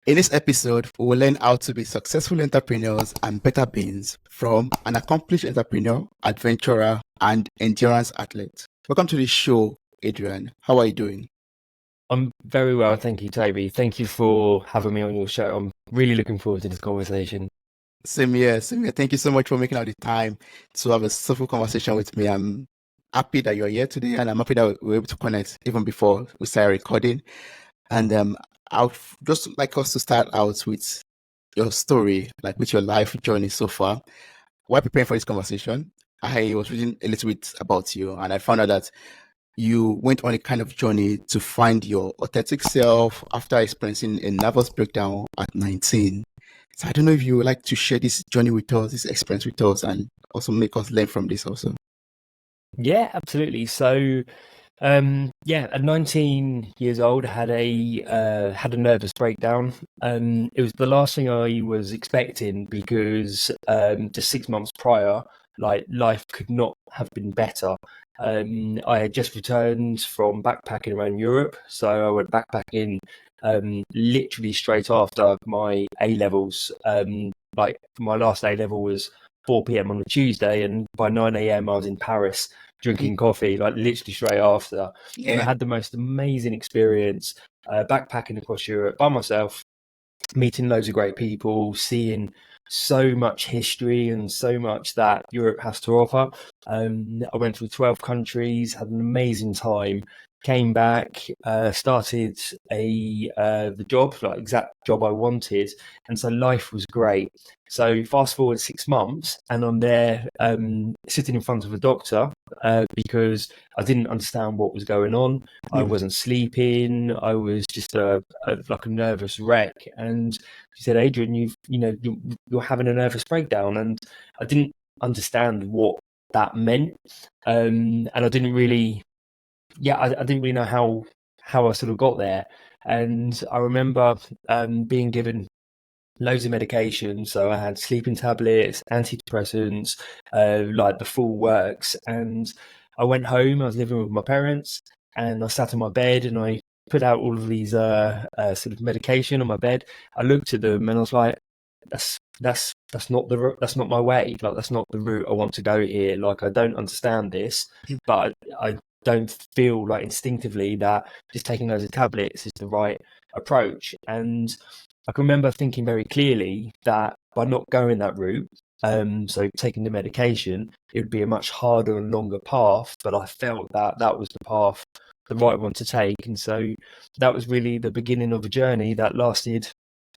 In this episode, we will learn how to be successful entrepreneurs and better beings from an accomplished entrepreneur, adventurer, and endurance athlete. Welcome to the show, Adrian. How are you doing? I'm very well, thank you, Toby. Thank you for having me on your show. I'm really looking forward to this conversation. Same here, same here. Thank you so much for making out the time to have a soulful conversation with me. I'm happy that you're here today, and I'm happy that we were able to connect even before we started recording. And I'd just like us to start out with your story, like with your life journey so far. While preparing for this conversation, I was reading a little bit about you, and I found out that you went on a kind of journey to find your authentic self after experiencing a nervous breakdown at 19. So I don't know if you would like to share this journey with us, this experience with us, and also make us learn from this also. Yeah, absolutely. At 19 years old, had a nervous breakdown. It was the last thing I was expecting because just 6 months prior, like life could not have been better. I had just returned from backpacking around Europe, so I went backpacking literally straight after my A levels. Like my last A level was 4 p.m. on a Tuesday, and by 9 a.m. I was in Paris drinking coffee, like literally straight after. And I Yeah. had the most amazing experience backpacking across Europe by myself, meeting loads of great people, seeing so much history and so much that Europe has to offer. I went through 12 countries, had an amazing time, came back, started the job, like exact job I wanted, and so life was great. So fast forward 6 months, and I'm there sitting in front of a doctor because I didn't understand what was going on. I Mm. wasn't sleeping. I was just like a nervous wreck. And she said, "Adrian, you're having a nervous breakdown." And I didn't understand what that meant, and I didn't really, I didn't really know how I sort of got there. And I remember being given loads of medication. So I had sleeping tablets, antidepressants, like the full works. And I went home. I was living with my parents, and I sat on my bed and I put out all of these sort of medication on my bed. I looked at them and I was like, that's not that's not my way. Like that's not the route I want to go here. Like I don't understand this, but I don't feel like instinctively that just taking loads of tablets is the right approach. And I can remember thinking very clearly that by not going that route, so taking the medication, it would be a much harder and longer path. But I felt that that was the path, the right one to take. And so that was really the beginning of a journey that lasted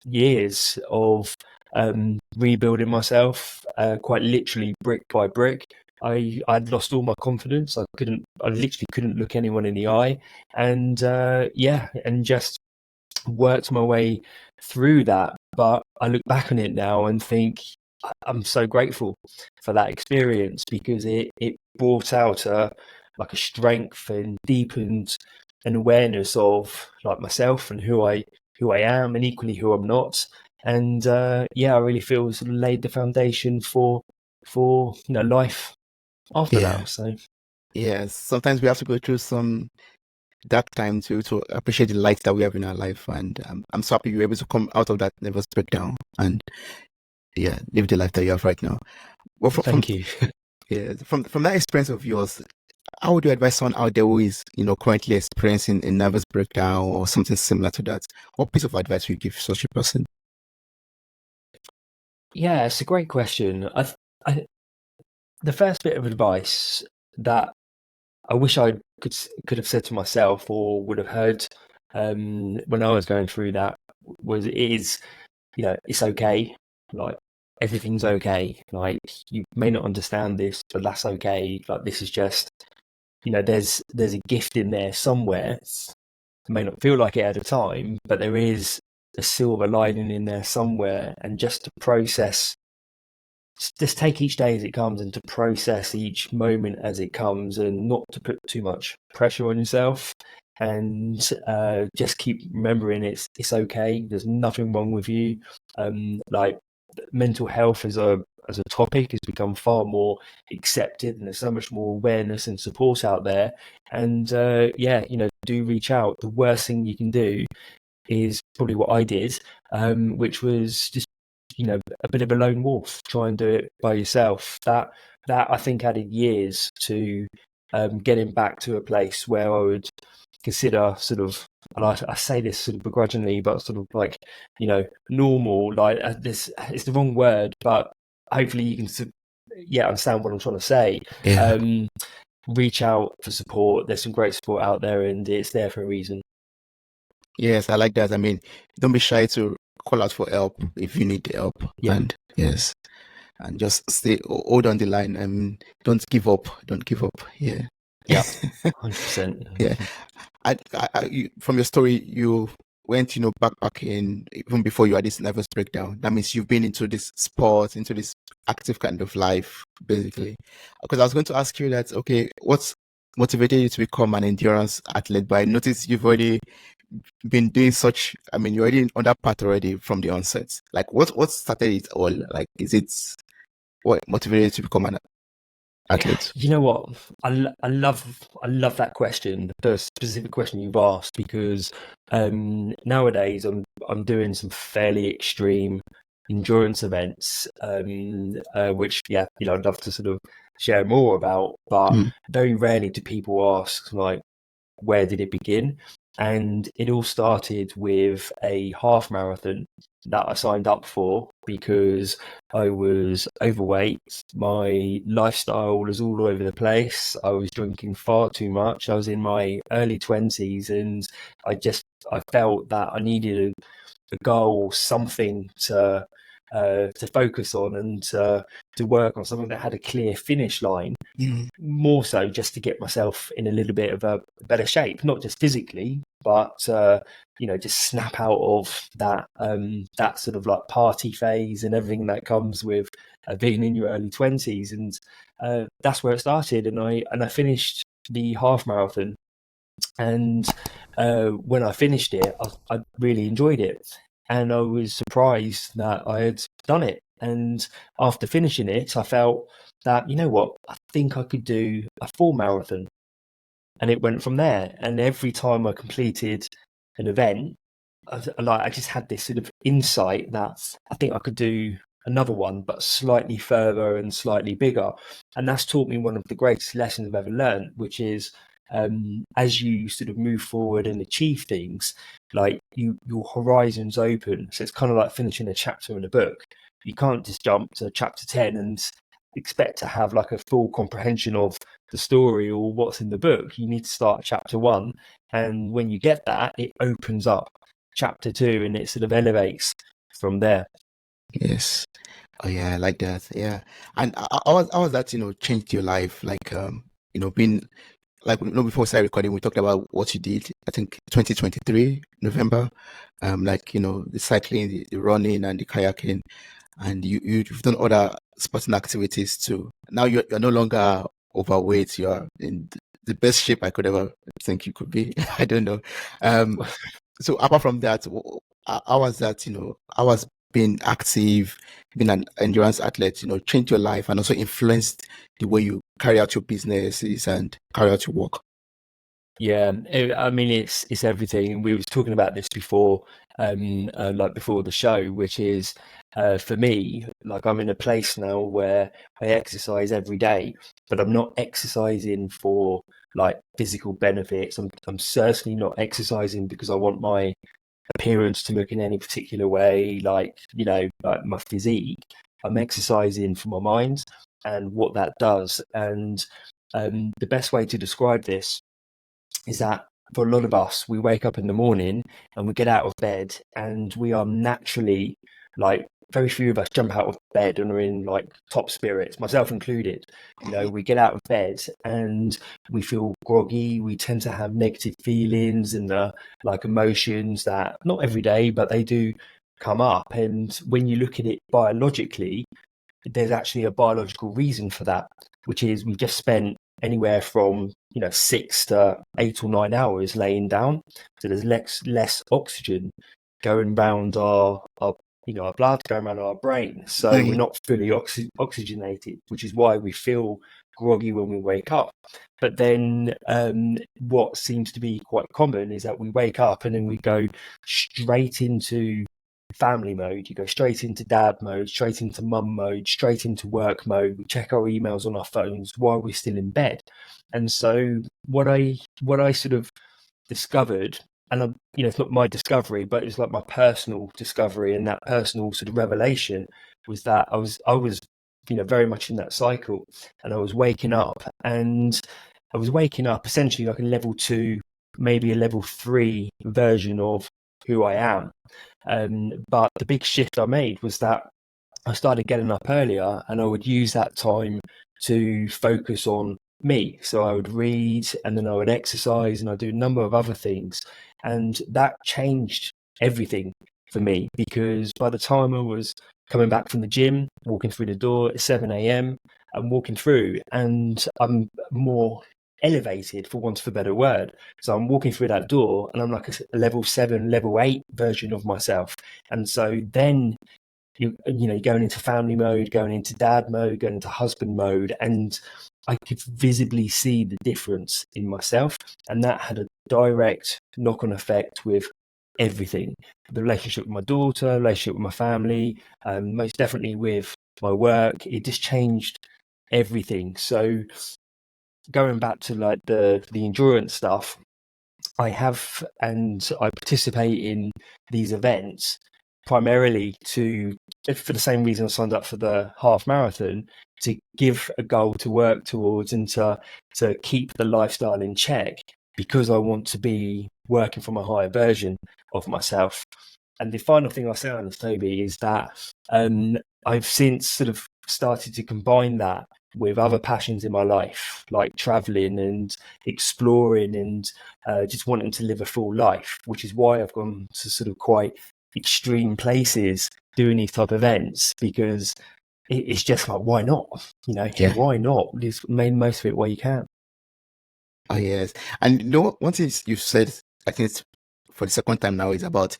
years of rebuilding myself, quite literally brick by brick. I'd lost all my confidence. I literally couldn't look anyone in the eye, and and just worked my way through that. But I look back on it now and think I'm so grateful for that experience because it brought out a strength and deepened an awareness of like myself and who I am and equally who I'm not. And I really feel sort of laid the foundation for life after Yeah. that. So Yes. Sometimes we have to go through some dark time to appreciate the light that we have in our life. And I'm so happy you were able to come out of that nervous breakdown and yeah, live the life that you have right now. Well, thank you. yeah, from that experience of yours, how would you advise someone out there who is, currently experiencing a nervous breakdown or something similar to that? What piece of advice would you give such a person? Yeah, it's a great question. I the first bit of advice that I wish I could have said to myself or would have heard when I was going through that was it is it's okay. Like everything's okay. Like you may not understand this, but that's okay. Like this is just there's a gift in there somewhere. It may not feel like it at a time, but there is a silver lining in there somewhere. And just to process, just take each day as it comes and to process each moment as it comes and not to put too much pressure on yourself and just keep remembering it's okay. There's nothing wrong with you. Like mental health as a topic has become far more accepted and there's so much more awareness and support out there. And do reach out. The worst thing you can do is probably what I did, which was just, a bit of a lone wolf. Try and do it by yourself. That I think added years to getting back to a place where I would consider sort of, and I say this sort of begrudgingly, but sort of like, normal. Like this, it's the wrong word, but hopefully you can, understand what I'm trying to say. Yeah. Reach out for support. There's some great support out there, and it's there for a reason. Yes, I like that. I mean, don't be shy to call out for help if you need help. Yeah. And yes, and just stay, hold on the line, and don't give up. Don't give up. Yeah. Yeah. 100%. Yeah. From your story, you went, backpacking even before you had this nervous breakdown. That means you've been into this sport, into this active kind of life, basically. Because I was going to ask you that, okay, what's motivated you to become an endurance athlete? But I noticed you've already been doing such, I mean, you're already on that path already from the onset. Like, what started it all? Like, is it what motivated you to become an athlete? You know what? I love that question, the specific question you've asked, because nowadays I'm doing some fairly extreme endurance events, which I'd love to sort of share more about, but Mm. very rarely do people ask like, where did it begin? And it all started with a half marathon that I signed up for because I was overweight. My lifestyle was all over the place. I was drinking far too much. I was in my early 20s, and I felt that I needed a goal, something to focus on, and to work on something that had a clear finish line, Mm. more so just to get myself in a little bit of a better shape, not just physically, but just snap out of that sort of like party phase and everything that comes with being in your early 20s. And that's where it started. And I finished the half marathon, and when I finished it, I really enjoyed it, and I was surprised that I had done it. And after finishing it, I felt that, you know what, I think I could do a full marathon, and it went from there. And every time I completed an event, I just had this sort of insight that I think I could do another one, but slightly further and slightly bigger. And that's taught me one of the greatest lessons I've ever learned, which is, as you sort of move forward and achieve things, like your horizons open. So it's kind of like finishing a chapter in a book. You can't just jump to chapter 10 and expect to have like a full comprehension of the story or what's in the book. You need to start at chapter 1, and when you get that, it opens up chapter 2, and it sort of elevates from there. Yes. Oh yeah, I like that. Yeah. And how was that, changed your life? Like, being like, before we started recording, we talked about what you did. I think 2023 November, like, the cycling, the running, and the kayaking, and you've done other sporting activities too. Now you're no longer overweight. You're in the best shape I could ever think you could be. I don't know. Um, so apart from that, how was that? How was being active, being an endurance athlete, changed your life and also influenced the way you carry out your businesses and carry out your work? Yeah, I mean, it's everything. We was talking about this before, like before the show, which is, for me, like I'm in a place now where I exercise every day, but I'm not exercising for like physical benefits. I'm certainly not exercising because I want my appearance to look in any particular way, like, like my physique. I'm exercising for my mind and what that does. And the best way to describe this is that for a lot of us, we wake up in the morning and we get out of bed, and we are naturally, like, very few of us jump out of bed and are in like top spirits, myself included. We get out of bed and we feel groggy. We tend to have negative feelings and like emotions that, not every day, but they do come up. And when you look at it biologically, there's actually a biological reason for that, which is we've just spent anywhere from 6 to 8 or 9 hours laying down, so there's less oxygen going around our blood, going around our brain, so we're Mm. not fully oxygenated, which is why we feel groggy when we wake up. But then what seems to be quite common is that we wake up and then we go straight into family mode. You go straight into dad mode, straight into mum mode, straight into work mode. We check our emails on our phones while we're still in bed. And so what I sort of discovered, and it's not my discovery, but it's like my personal discovery, and that personal sort of revelation was that I was very much in that cycle, and I was waking up, and I was waking up essentially like a level 2, maybe a level 3 version of who I am. But the big shift I made was that I started getting up earlier, and I would use that time to focus on me. So I would read, and then I would exercise, and I'd do a number of other things. And that changed everything for me, because by the time I was coming back from the gym, walking through the door at 7 a.m., I'm walking through and I'm more elevated, for want of a better word. So I'm walking through that door and I'm like a level 7, level 8 version of myself. And so then you're going into family mode, going into dad mode, going into husband mode, and I could visibly see the difference in myself, and that had a direct knock-on effect with everything: the relationship with my daughter, relationship with my family, most definitely with my work. It just changed everything. So going back to like the endurance stuff, I have, and I participate in these events primarily for the same reason I signed up for the half marathon, to give a goal to work towards, and to keep the lifestyle in check, because I want to be working from a higher version of myself. And the final thing I'll say on this, Toby, is that I've since sort of started to combine that with other passions in my life, like traveling and exploring and just wanting to live a full life, which is why I've gone to sort of quite extreme places doing these type of events, because it's just like, why not? Yeah. Why not? Just make most of it while you can. Oh, yes. And one thing you said, I think it's for the second time now, is about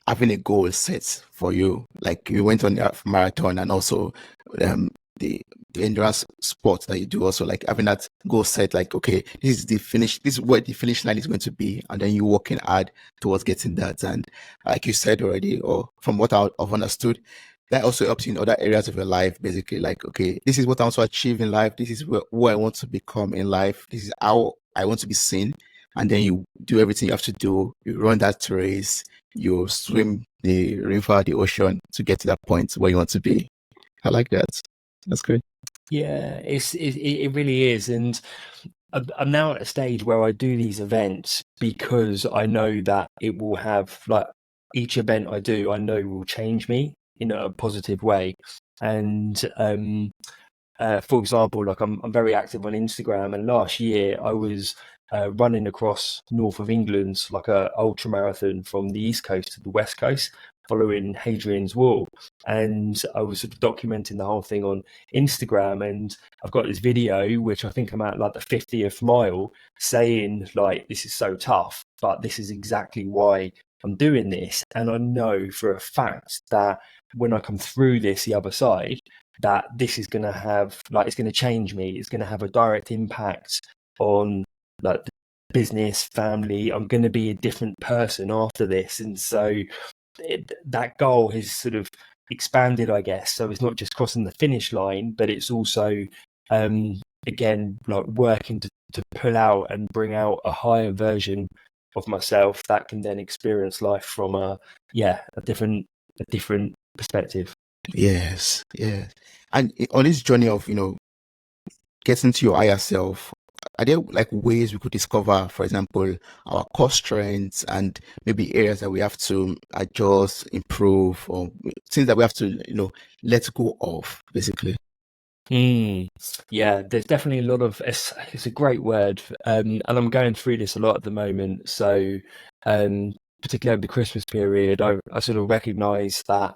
having a goal set for you. Like you went on the half marathon, and also um, the endurance sport that you do, also like having that goal set, like, okay, this is the finish, this is where the finish line is going to be. And then you working hard towards getting that. And like you said already, or from what I've understood, that also helps you in other areas of your life, basically. Like, okay, this is what I want to achieve in life. This is who I want to become in life. This is how I want to be seen. And then you do everything you have to do. You run that race, you swim the river, the ocean, to get to that point where you want to be. I like that. That's good. Yeah, it really is. And I'm now at a stage where I do these events because I know that it will have, like, each event I do, I know will change me in a positive way. And for example, like I'm very active on Instagram, and last year I was running across north of England, like a ultra marathon from the east coast to the west coast, following Hadrian's Wall, and I was sort of documenting the whole thing on Instagram. And I've got this video, which I think I'm at like the 50th mile, saying like, this is so tough, but this is exactly why I'm doing this. And I know for a fact that when I come through this the other side, that this is going to have, like, it's going to change me. It's going to have a direct impact on like the business, family. I'm going to be a different person after this. And so that goal has sort of expanded, I guess. So it's not just crossing the finish line, but it's also, again, like working to pull out and bring out a higher version of myself that can then experience life from a different perspective. Yes, yes. And on this journey of, getting to your higher self, are there like ways we could discover, for example, our core strengths and maybe areas that we have to adjust, improve, or things that we have to, let go of, basically? Yeah, there's definitely a lot of, it's a great word, and I'm going through this a lot at the moment. So, particularly over the Christmas period, I sort of recognise that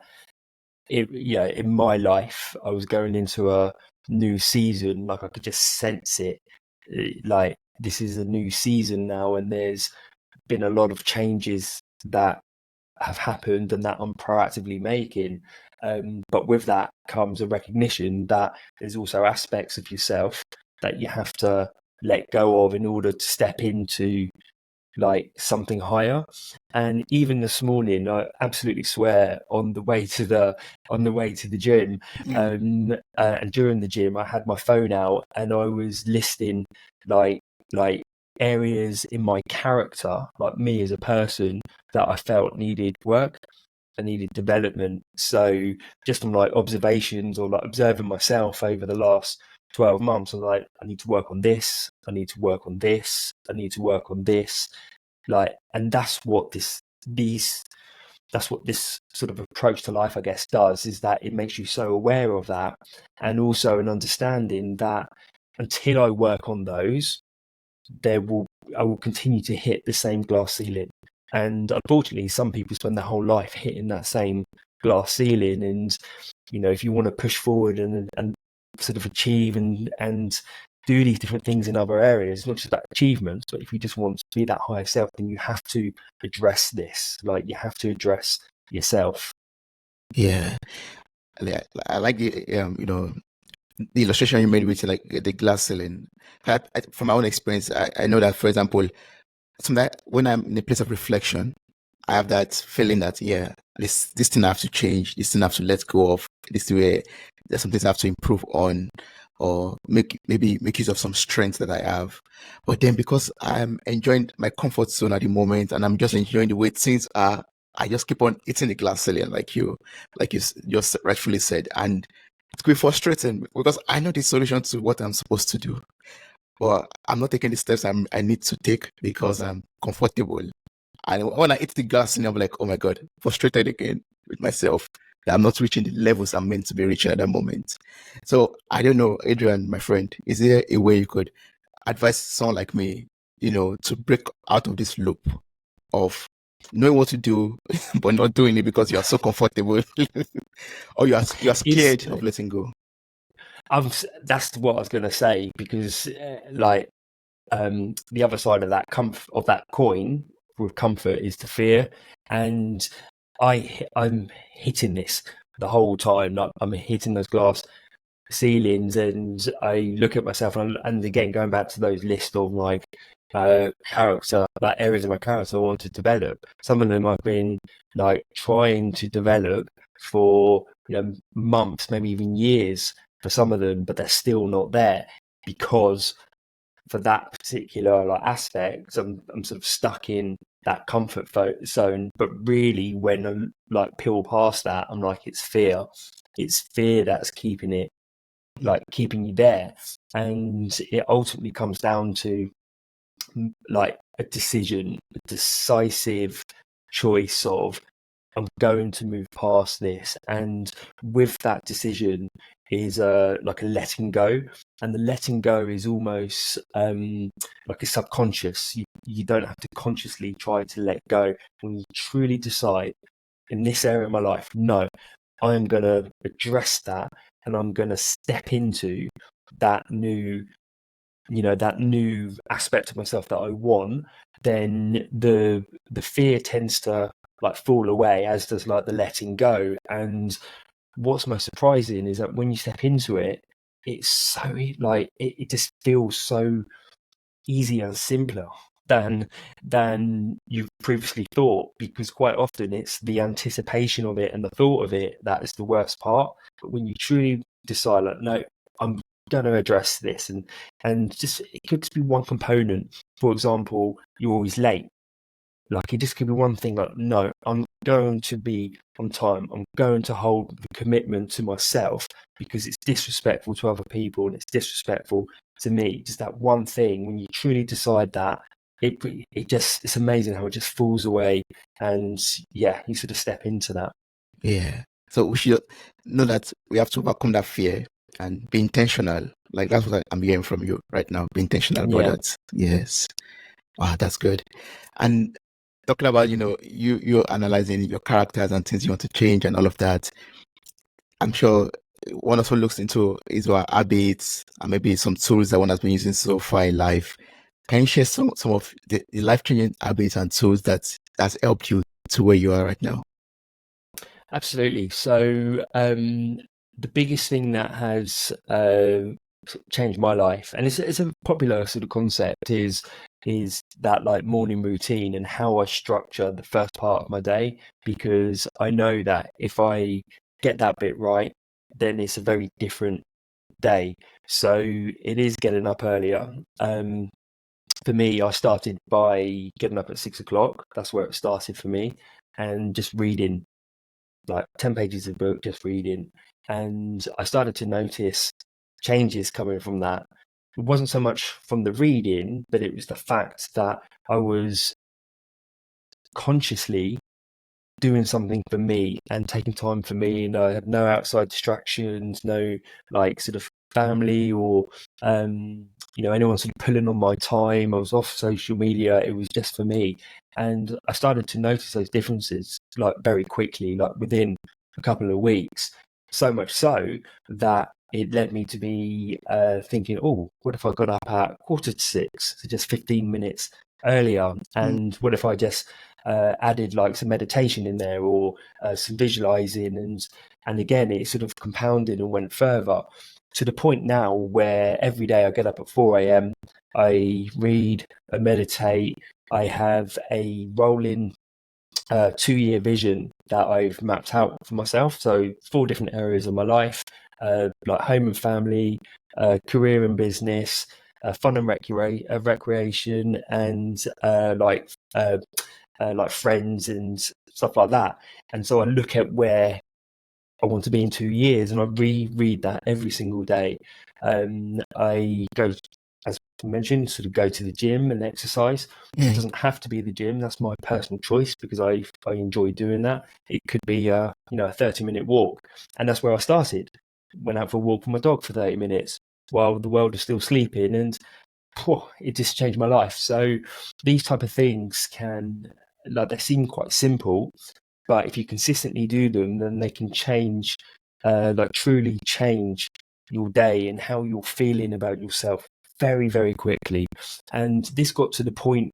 in my life, I was going into a new season. Like, I could just sense it. Like, this is a new season now, and there's been a lot of changes that have happened and that I'm proactively making. But with that comes a recognition that there's also aspects of yourself that you have to let go of in order to step into like something higher. And even this morning, I absolutely swear, on the way to the gym, and during the gym, I had my phone out and I was listing like like areas in my character, like me as a person, that I felt needed work. I needed development. So just from like observations or like observing myself over the last 12 months, I'm like, I need to work on this. I need to work on this. I need to work on this. Like, and that's what this sort of approach to life, I guess, does, is that it makes you so aware of that, and also an understanding that until I work on those, I will continue to hit the same glass ceiling. And unfortunately, some people spend their whole life hitting that same glass ceiling. And if you want to push forward and sort of achieve and do these different things in other areas, not just about achievements, but if you just want to be that higher self, then you have to address this. Like, you have to address yourself. Yeah. I like the the illustration you made with like the glass ceiling. From my own experience, I know that, for example, sometimes when I'm in a place of reflection, I have that feeling that, yeah, this thing I have to change, this thing I have to let go of, this way there's some things I have to improve on, or maybe make use of some strengths that I have. But then, because I'm enjoying my comfort zone at the moment and I'm just enjoying the way things are, I just keep on eating the glass ceiling, like you just rightfully said. And it's quite frustrating because I know the solution to what I'm supposed to do, but I'm not taking the steps I need to take because I'm comfortable. And when I hit the gas, I'm like, oh my God, frustrated again with myself that I'm not reaching the levels I'm meant to be reaching at that moment. So I don't know, Adrian, my friend, is there a way you could advise someone like me, to break out of this loop of knowing what to do, but not doing it because you are so comfortable, or you are It's scared of letting go? That's what I was going to say, because like, the other side of that coin with comfort is the fear. And I'm hitting this the whole time. Like, I'm hitting those glass ceilings, and I look at myself, and again, going back to those list of like character, like areas of my character I want to develop. Some of them I've been like trying to develop for months, maybe even years for some of them, but they're still not there, because for that particular like aspect, I'm sort of stuck in that comfort zone. But really, when I like peel past that, I'm like, it's fear. It's fear that's keeping you there. And it ultimately comes down to like a decision, a decisive choice of, I'm going to move past this. And with that decision is like a letting go. And the letting go is almost like a subconscious. You don't have to consciously try to let go. When you truly decide, in this area of my life, no, I'm going to address that, and I'm going to step into that new that new aspect of myself that I want, then the fear tends to like fall away, as does like the letting go. And what's most surprising is that when you step into it, it's so like it just feels so easier and simpler than you've previously thought, because quite often it's the anticipation of it and the thought of it that is the worst part. But when you truly decide, like, no, I'm going to address this, and just, it could just be one component. For example, you're always late. Like, it just could be one thing, like, no, I'm going to be on time. I'm going to hold the commitment to myself, because it's disrespectful to other people and it's disrespectful to me. Just that one thing, when you truly decide that, it's amazing how it just falls away. And yeah, you sort of step into that. Yeah. So we should know that we have to overcome that fear and be intentional. Like, that's what I'm hearing from you right now. Be intentional about Yeah. that. Yes. Wow, that's good. And talking about, you're analyzing your characters and things you want to change and all of that. I'm sure one also looks into is our habits and maybe some tools that one has been using so far in life. Can you share some of the life changing habits and tools that's helped you to where you are right now? Absolutely. So the biggest thing that has changed my life. And it's a popular sort of concept is that like morning routine and how I structure the first part of my day, because I know that if I get that bit right, then it's a very different day. So it is getting up earlier. For me, I started by getting up at 6 o'clock. That's where it started for me, and just reading like 10 pages of book, just reading. And I started to notice changes coming from that. It wasn't so much from the reading, but it was the fact that I was consciously doing something for me and taking time for me, and I had no outside distractions, no like sort of family or anyone sort of pulling on my time. I was off social media. It was just for me. And I started to notice those differences like very quickly, like within a couple of weeks. So much so that it led me to be thinking, oh, what if I got up at 5:45, so just 15 minutes earlier? And what if I just added like some meditation in there, or some visualizing, and again it sort of compounded and went further to the point now where every day I get up at 4 a.m. I read, I meditate, I have a rolling 2-year vision that I've mapped out for myself. So 4 different areas of my life, like home and family, career and business, fun and recreation, and like friends and stuff like that. And so I look at where I want to be in 2 years, and I reread that every single day. I go, as I mentioned, sort of go to the gym and exercise. It doesn't have to be the gym. That's my personal choice because I enjoy doing that. It could be a 30-minute walk, and that's where I started. Went out for a walk with my dog for 30 minutes while the world was still sleeping, and it just changed my life. So these type of things they seem quite simple, but if you consistently do them, then they can change, truly change your day and how you're feeling about yourself very, very quickly. And this got to the point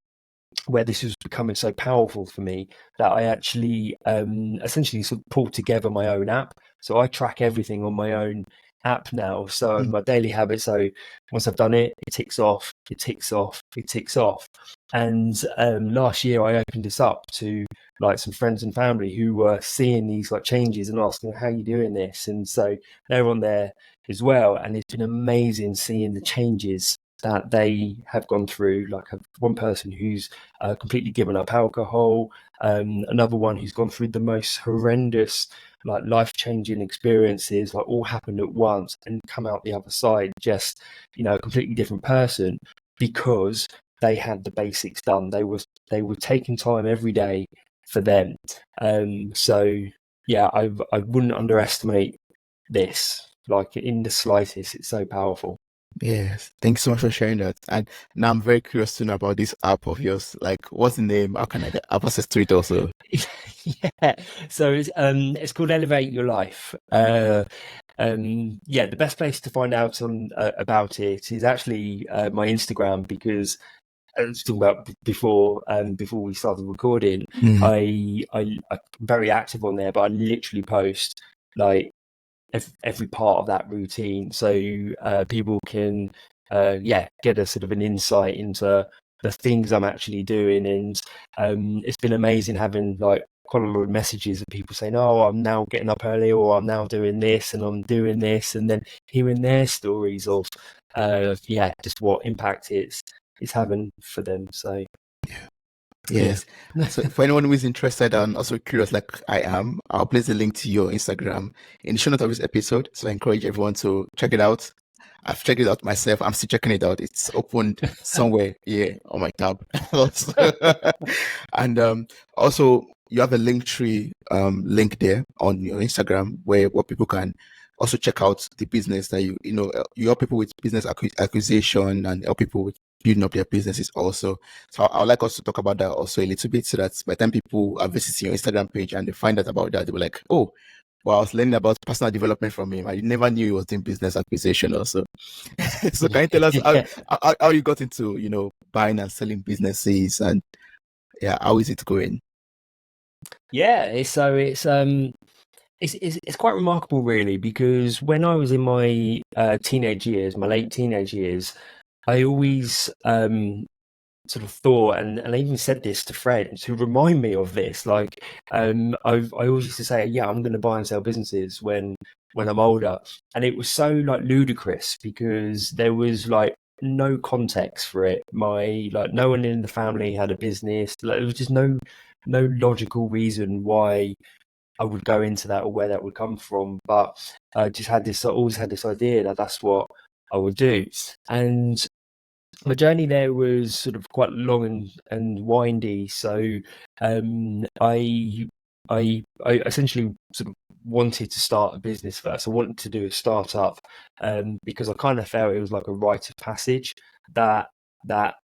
where this was becoming so powerful for me that I actually essentially sort of pulled together my own app. So I track everything on my own app now. So my daily habit. So once I've done it, it ticks off, it ticks off, it ticks off. And last year I opened this up to like some friends and family who were seeing these like changes and asking, how are you doing this? And so they're on there as well. And it's been amazing seeing the changes that they have gone through. Like one person who's completely given up alcohol, another one who's gone through the most horrendous, like life-changing experiences, like all happened at once, and come out the other side just, a completely different person because they had the basics done. They were taking time every day for them. So yeah, I wouldn't underestimate this, like in the slightest. It's so powerful. Yes, thanks so much for sharing that. And now I'm very curious to know about this app of yours. Like, what's the name? How can I get access to it also? Yeah, so it's called Elevate Your Life. The best place to find out on about it is actually my Instagram, because I was talking about before we started recording. I'm very active on there, but I literally post like every part of that routine, so people can get a sort of an insight into the things I'm actually doing. And it's been amazing having like quite a lot of messages of people saying, oh, I'm now getting up early, or I'm now doing this and I'm doing this, and then hearing their stories of just what impact it's having for them. So Yes. So for anyone who is interested and also curious, like I am, I'll place a link to your Instagram in the show notes of this episode. So I encourage everyone to check it out. I've checked it out myself. I'm still checking it out. It's opened somewhere here on my tab. And also you have a link tree link there on your Instagram where people can also check out the business that you help people with business acquisition and help people with building up their businesses also. So I would like us to talk about that also a little bit, so that by the time people are visiting your Instagram page and they find out about that, they'll be like, oh, well, I was learning about personal development from him. I never knew he was doing business acquisition also. So can you tell us how you got into, buying and selling businesses, and how is it going? Yeah, so it's It's quite remarkable, really, because when I was in my teenage years, my late teenage years, I always sort of thought, and I even said this to friends who remind me of this. Like, I always used to say, yeah, I'm going to buy and sell businesses when I'm older, and it was so like ludicrous because there was like no context for it. No one in the family had a business. Like, there was just no logical reason why I would go into that or where that would come from. But I just had this, I always had this idea that that's what I would do. And my journey there was sort of quite long and windy. So I essentially sort of wanted to start a business first. I wanted to do a startup because I kind of felt it was like a rite of passage that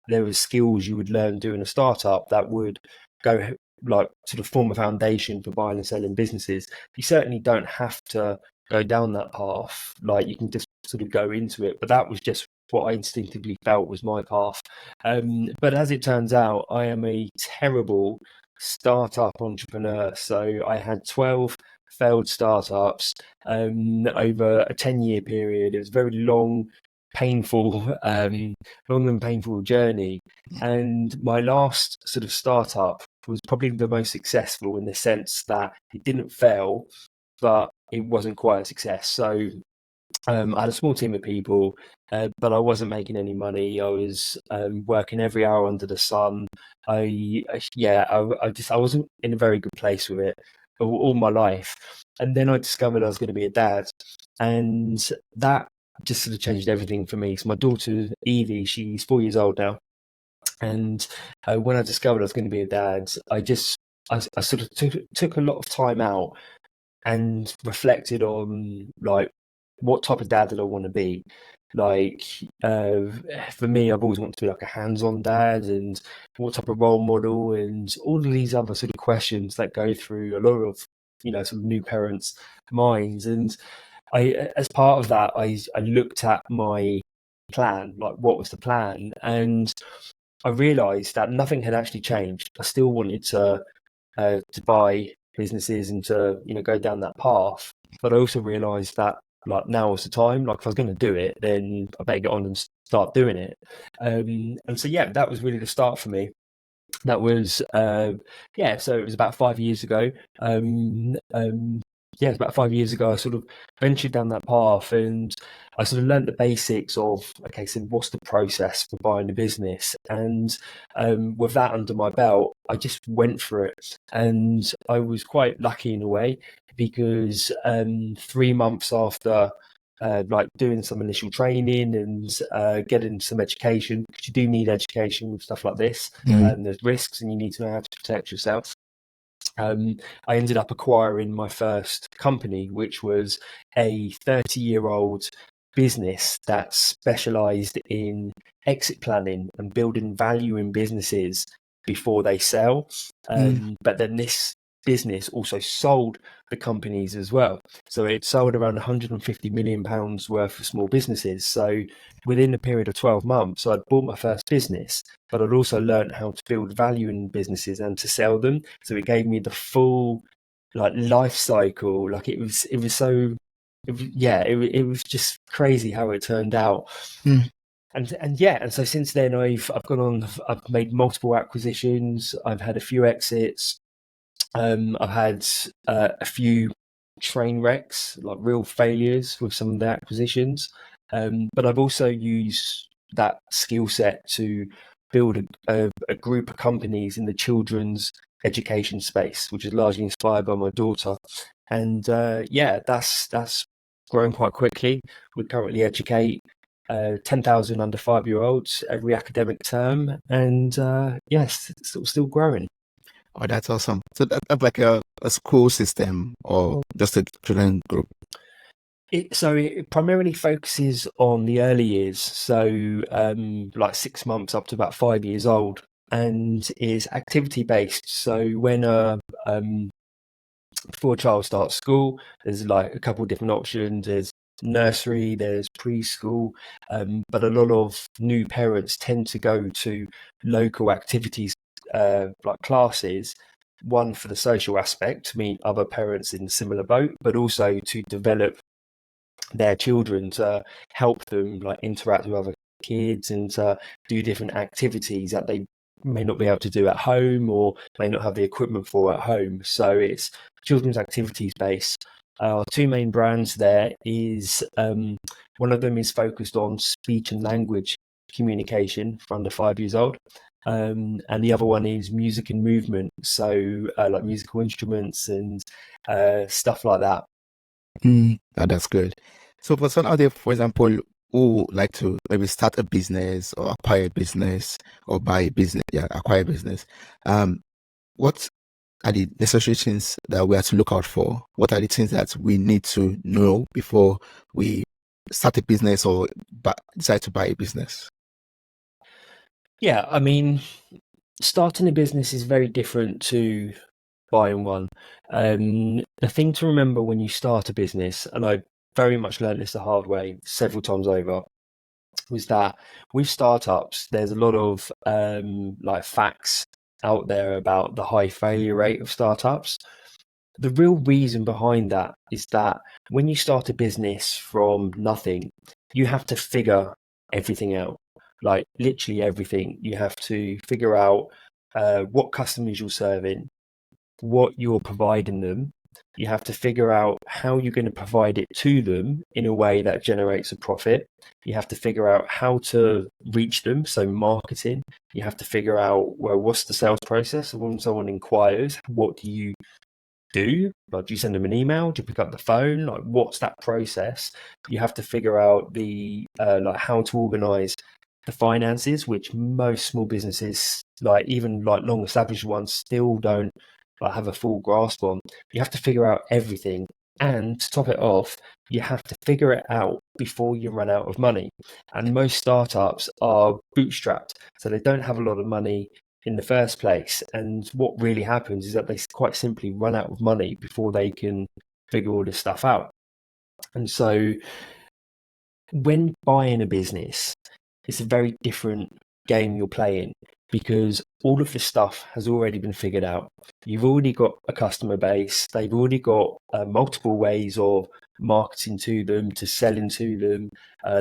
there was skills you would learn doing a startup that would go like sort of form a foundation for buying and selling businesses. You certainly don't have to go down that path. Like, you can just sort of go into it. But that was just what I instinctively felt was my path. But as it turns out, I am a terrible startup entrepreneur. So I had 12 failed startups over a 10-year period. It was a very painful, long and painful journey. And my last sort of startup was probably the most successful in the sense that it didn't fail, but it wasn't quite a success. So I had a small team of people, but I wasn't making any money. I was working every hour under the sun. I wasn't in a very good place with it all my life. And then I discovered I was going to be a dad, and that just sort of changed everything for me. So my daughter Evie, she's 4 years old now, and when I discovered I was going to be a dad, I sort of took a lot of time out and reflected on like what type of dad did I want to be. Like, for me, I've always wanted to be like a hands-on dad, and what type of role model, and all of these other sort of questions that go through a lot of sort of new parents' minds. And as part of that, I looked at my plan, like what was the plan, and I realised that nothing had actually changed. I still wanted to buy businesses and to go down that path. But I also realised that like now is the time. Like, if I was going to do it, then I better get on and start doing it. And so yeah, that was really the start for me. That was so it was about 5 years ago. Yeah, it's about 5 years ago. I sort of ventured down that path, and I sort of learned the basics of, okay, so what's the process for buying a business? And with that under my belt, I just went for it, and I was quite lucky in a way because 3 months after like doing some initial training and getting some education, because you do need education with stuff like this. Mm. There's risks, and you need to know how to protect yourself. I ended up acquiring my first company, which was a 30-year-old business that specialized in exit planning and building value in businesses before they sell. Mm. But then this business also sold the companies as well. So it sold around 150 million pounds worth of small businesses. So within a period of 12 months, I'd bought my first business, but I'd also learned how to build value in businesses and to sell them. So it gave me the full like life cycle. Like, it was so, it was just crazy how it turned out. Mm. And so since then I've gone on, I've made multiple acquisitions, I've had a few exits, I've had a few train wrecks, like real failures with some of the acquisitions. But I've also used that skill set to build a group of companies in the children's education space, which is largely inspired by my daughter. And that's grown quite quickly. We currently educate 10,000 under 5-year-olds every academic term, and yes, it's still growing. Oh, that's awesome. So that's like a school system or just a children group. So it primarily focuses on the early years, so like 6 months up to about 5 years old, and is activity based. So when before a child starts school, there's like a couple of different options. There's nursery, there's preschool, but a lot of new parents tend to go to local activities like classes, one for the social aspect, to meet other parents in a similar boat, but also to develop their children, to help them like interact with other kids and to do different activities that they may not be able to do at home or may not have the equipment for at home. So it's children's activities based. Our two main brands there is one of them is focused on speech and language communication for under 5 years old. And the other one is music and movement, so like musical instruments and stuff like that. That's good. So for some out there, for example, who like to maybe start a business or acquire a business or buy a business, acquire a business. What are the necessary things that we have to look out for? What are the things that we need to know before we start a business or decide to buy a business? Yeah, I mean, starting a business is very different to buying one. The thing to remember when you start a business, and I very much learned this the hard way several times over, was that with startups, there's a lot of like facts out there about the high failure rate of startups. The real reason behind that is that when you start a business from nothing, you have to figure everything out. Like literally everything. You have to figure out what customers you're serving, what you're providing them. You have to figure out how you're going to provide it to them in a way that generates a profit. You have to figure out how to reach them, so marketing. You have to figure out, well, what's the sales process? When someone inquires, what do you do? Like, do you send them an email? Do you pick up the phone? Like, what's that process? You have to figure out the like how to organize the finances, which most small businesses, like even like long established ones, still don't like have a full grasp on. You have to figure out everything, and to top it off, you have to figure it out before you run out of money. And most startups are bootstrapped, so they don't have a lot of money in the first place. And what really happens is that they quite simply run out of money before they can figure all this stuff out. And so when buying a business, it's a very different game you're playing because all of this stuff has already been figured out. You've already got a customer base. They've already got multiple ways of marketing to them, to selling to them.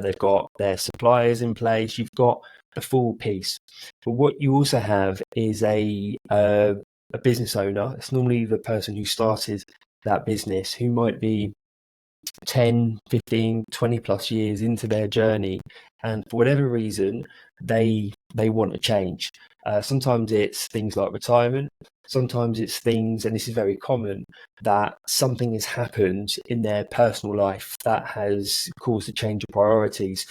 They've got their suppliers in place. You've got the full piece. But what you also have is a business owner. It's normally the person who started that business who might be 10, 15, 20 plus years into their journey, and for whatever reason they want to change. Sometimes it's things like retirement, sometimes it's things, and this is very common, that something has happened in their personal life that has caused a change of priorities.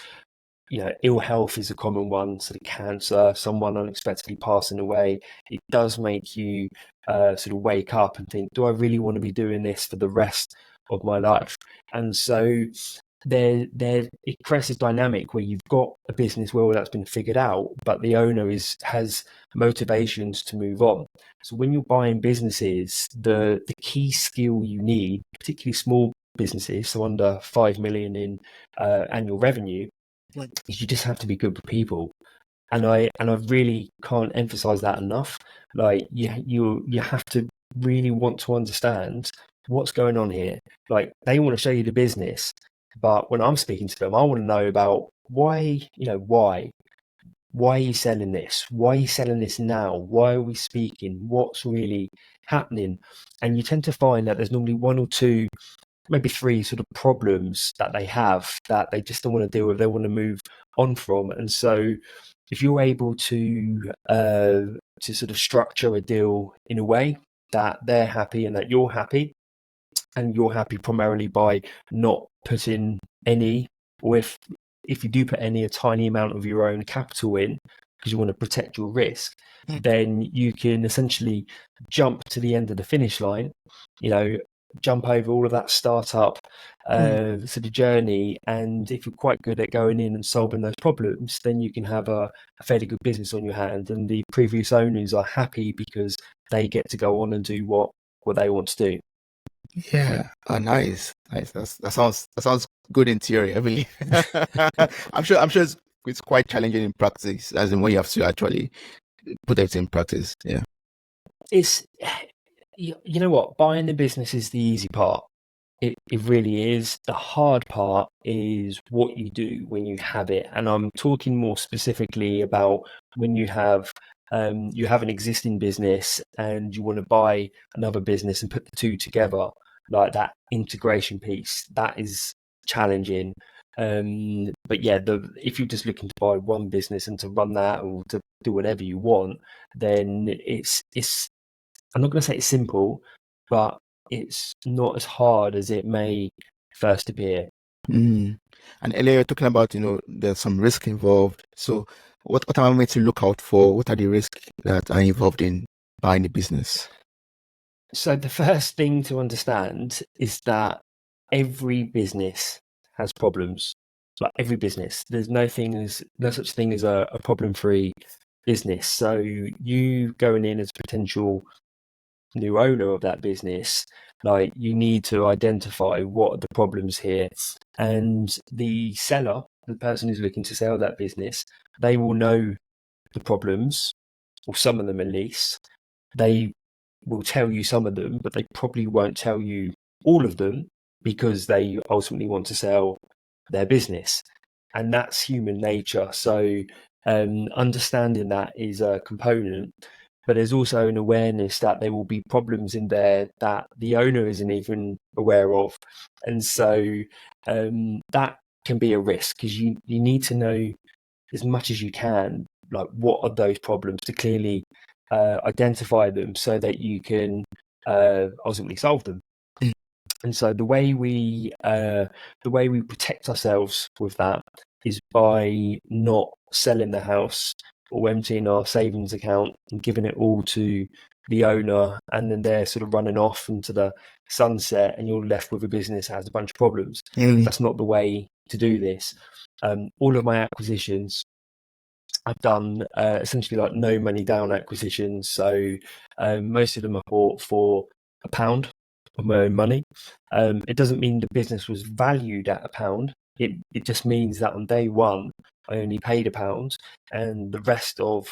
Ill health is a common one, sort of cancer, someone unexpectedly passing away. It does make you sort of wake up and think, do I really want to be doing this for the rest of my life? And so it creates this dynamic where you've got a business well that's been figured out, but the owner has motivations to move on. So when you're buying businesses, the key skill you need, particularly small businesses, so under 5 million in annual revenue, is you just have to be good with people. And I really can't emphasize that enough. Like you have to really want to understand what's going on here. Like they want to show you the business, but when I'm speaking to them, I want to know about why are you selling this? Why are you selling this now? Why are we speaking? What's really happening? And you tend to find that there's normally one or two, maybe three sort of problems that they have that they just don't want to deal with, they want to move on from. And so if you're able to sort of structure a deal in a way that they're happy and that you're happy, and you're happy primarily by not putting any, or if you do put any, a tiny amount of your own capital in because you want to protect your risk, then you can essentially jump to the end of the finish line, jump over all of that startup sort of journey. And if you're quite good at going in and solving those problems, then you can have a fairly good business on your hand. And the previous owners are happy because they get to go on and do what they want to do. Yeah. Oh, nice. That sounds good in theory, I believe. I'm sure it's quite challenging in practice, as in when you have to actually put it in practice. Yeah. It's You know what? Buying the business is the easy part. It really is. The hard part is what you do when you have it. And I'm talking more specifically about when you have an existing business and you want to buy another business and put the two together, like that integration piece. That is challenging. But yeah, if you're just looking to buy one business and to run that or to do whatever you want, then it's I'm not going to say it's simple, but it's not as hard as it may first appear. Mm. And earlier you're talking about, there's some risk involved. So what am I meant to look out for? What are the risks that are involved in buying a business? So the first thing to understand is that every business has problems. Like every business, there's no such thing as a problem-free business. So you going in as a potential new owner of that business, like you need to identify what are the problems here. And the seller, the person who's looking to sell that business, they will know the problems, or some of them at least. They will tell you some of them, but they probably won't tell you all of them because they ultimately want to sell their business. And that's human nature. So understanding that is a component, but there's also an awareness that there will be problems in there that the owner isn't even aware of. And so that can be a risk because you need to know as much as you can, like what are those problems to clearly identify them so that you can ultimately solve them. Mm. And so the way we protect ourselves with that is by not selling the house or emptying our savings account and giving it all to the owner, and then they're sort of running off into the sunset, and you're left with a business that has a bunch of problems. Mm. That's not the way to do this. All of my acquisitions, I've done essentially like no money down acquisitions. So most of them are bought for £1 of my own money. It doesn't mean the business was valued at £1. It just means that on day one, I only paid £1, and the rest of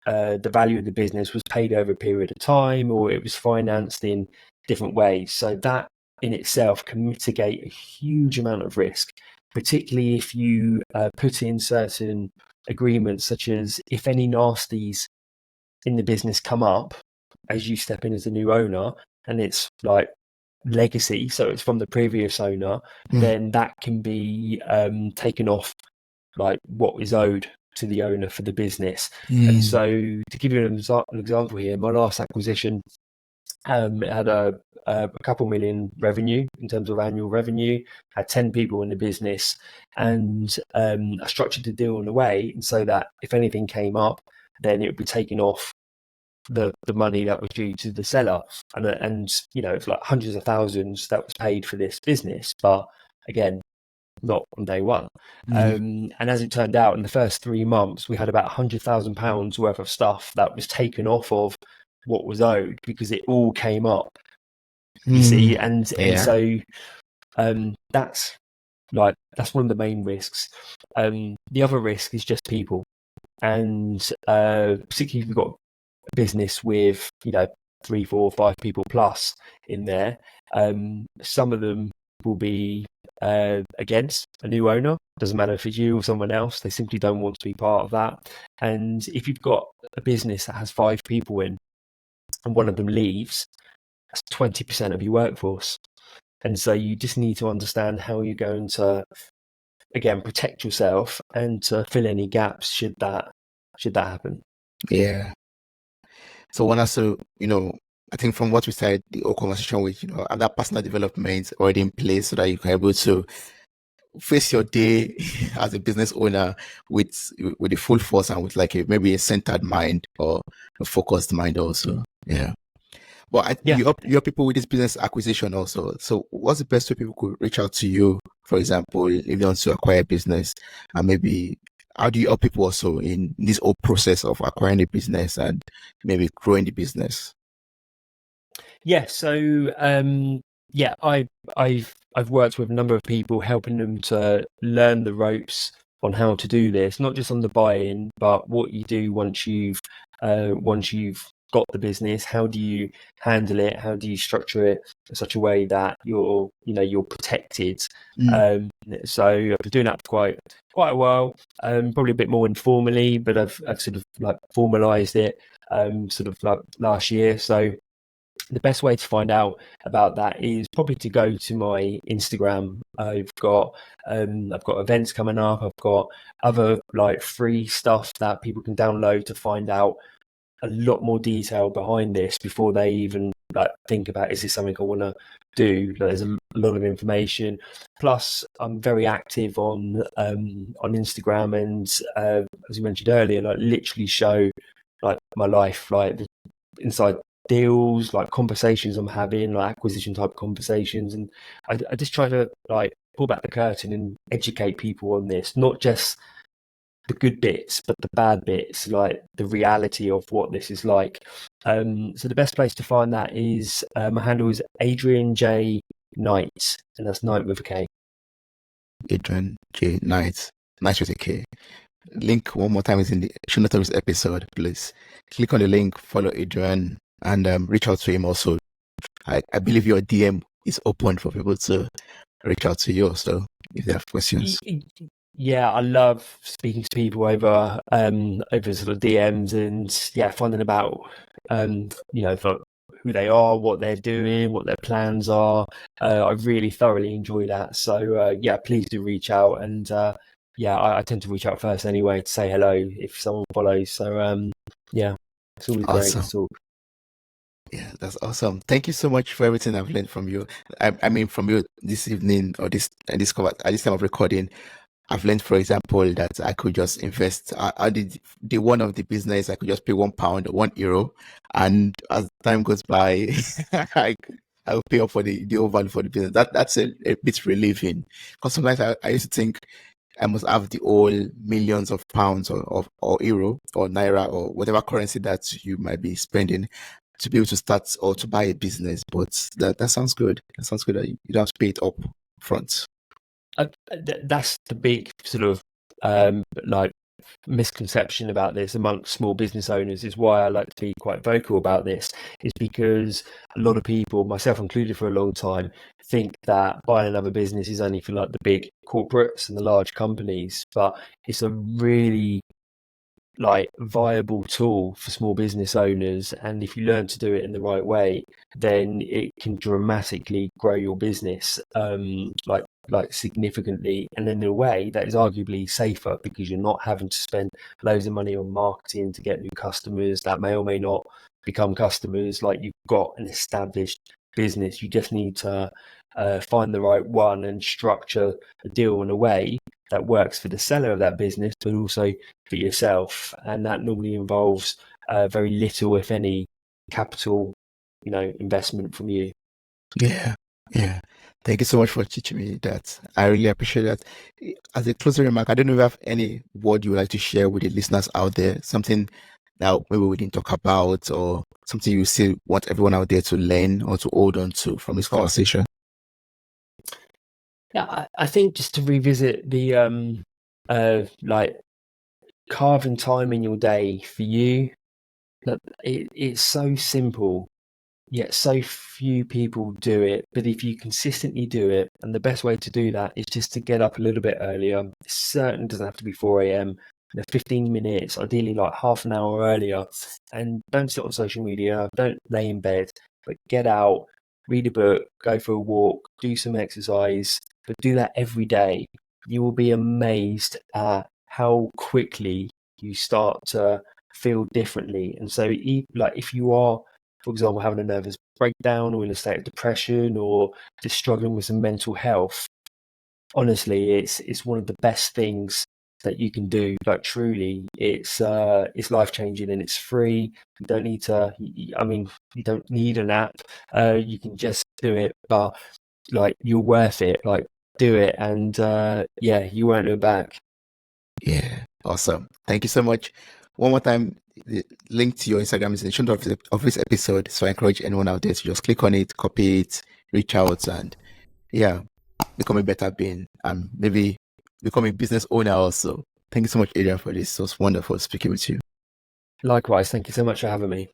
the value of the business was paid over a period of time, or it was financed in different ways. So that in itself can mitigate a huge amount of risk, particularly if you put in certain agreements, such as if any nasties in the business come up as you step in as a new owner and it's like legacy, so it's from the previous owner, Mm. then that can be taken off like what is owed to the owner for the business. And Mm. so to give you an example here, my last acquisition, it had a couple million revenue in terms of annual revenue, had 10 people in the business, and I structured the deal in a way so that if anything came up, then it would be taken off the money that was due to the seller. And you know, it's like hundreds of thousands that was paid for this business, but again, not on day one. Mm. And as it turned out, in the first 3 months, we had about £100,000 worth of stuff that was taken off of what was owed because it all came up. You see, Mm. and Yeah. so that's that's one of the main risks. The other risk is just people, and particularly if you've got a business with 3, 4, 5 people plus in there, some of them will be against a new owner. Doesn't matter if it's you or someone else; they simply don't want to be part of that. And if you've got a business that has 5 people in, and one of them leaves, that's 20% of your workforce. And so you just need to understand how you're going to, again, protect yourself and to fill any gaps should that happen. Yeah. So one has to, I think from what we said, the whole conversation with, and that personal development already in place so that you can be able to face your day as a business owner with the full force and with like maybe a centered mind or a focused mind also. Yeah. But Yeah. you help people with this business acquisition also. So what's the best way people could reach out to you, for example, if they want to acquire a business, and maybe how do you help people also in this whole process of acquiring a business and maybe growing the business? Yeah. So yeah, I've worked with a number of people helping them to learn the ropes on how to do this, not just on the buy-in, but what you do once you've got the business, how do you handle it? How do you structure it in such a way that you're protected? So I've been doing that for quite a while, probably a bit more informally, but I've sort of like formalized it sort of like last year. So the best way to find out about that is probably to go to my Instagram. I've got events coming up. I've got other like free stuff that people can download to find out a lot more detail behind this before they even like think about, is this something I want to do? There's a lot of information. Plus, I'm very active on Instagram, and as you mentioned earlier, like literally show like my life, like the inside deals, like conversations I'm having, like acquisition type conversations, and I just try to like pull back the curtain and educate people on this, not just the good bits, but the bad bits, like the reality of what this is like. So the best place to find that is my handle is Adrian J Knight, and that's Knight with a K. Adrian J Knight, Knight with a K. Link one more time is in the show notes of this episode. Please click on the link, follow Adrian, and reach out to him also. I believe your DM is open for people to reach out to you. So if they have questions. Yeah, I love speaking to people over sort of DMs, and yeah, finding about for who they are, what they're doing, what their plans are. I really thoroughly enjoy that. So yeah, please do reach out, and yeah, I tend to reach out first anyway to say hello if someone follows. So yeah, it's always great to talk. Yeah, that's awesome. Thank you so much for everything I've learned from you. I mean, from you this evening or this at this time of recording. I've learned, for example, that I could just invest. I did the one of the business. I could just pay £1 or €1, and as time goes by, I will pay up for the whole value for the business. That's a bit relieving, because sometimes I used to think I must have the whole millions of pounds or euro or naira or whatever currency that you might be spending to be able to start or to buy a business. But that sounds good. That sounds good that you don't have to pay it up front. That's the big sort of like misconception about this amongst small business owners, is why I like to be quite vocal about this, is because a lot of people, myself included for a long time, think that buying another business is only for like the big corporates and the large companies, but it's a really like viable tool for small business owners, and if you learn to do it in the right way, then it can dramatically grow your business like significantly, and in a way that is arguably safer, because you're not having to spend loads of money on marketing to get new customers that may or may not become customers. Like, you've got an established business, you just need to find the right one and structure a deal in a way that works for the seller of that business, but also for yourself. And that normally involves very little, if any, capital, investment from you. Yeah. Thank you so much for teaching me that. I really appreciate that. As a closing remark, I don't know if you have any word you would like to share with the listeners out there, something that maybe we didn't talk about, or something you still want everyone out there to learn or to hold on to from this conversation. Yeah, I think just to revisit the like carving time in your day for you, that it's so simple, yet so few people do it. But if you consistently do it, and the best way to do that is just to get up a little bit earlier. It certainly doesn't have to be 4 a.m. 15 minutes, ideally like half an hour earlier, and don't sit on social media, don't lay in bed, but get out, read a book, go for a walk, do some exercise, but do that every day. You will be amazed at how quickly you start to feel differently. And so, like, if you are, for example, having a nervous breakdown or in a state of depression or just struggling with some mental health, honestly, it's one of the best things that you can do. Like, truly, it's life changing, and it's free. You don't need to. I mean, you don't need an app. You can just do it, but like, you're worth it. Like, do it, and yeah, you won't look back. Yeah, awesome. Thank you so much. One more time, the link to your Instagram is in the show notes of this episode. So I encourage anyone out there to just click on it, copy it, reach out, and yeah, become a better being, and maybe become a business owner also. Thank you so much, Adrian, for this. It was wonderful speaking with you. Likewise, thank you so much for having me.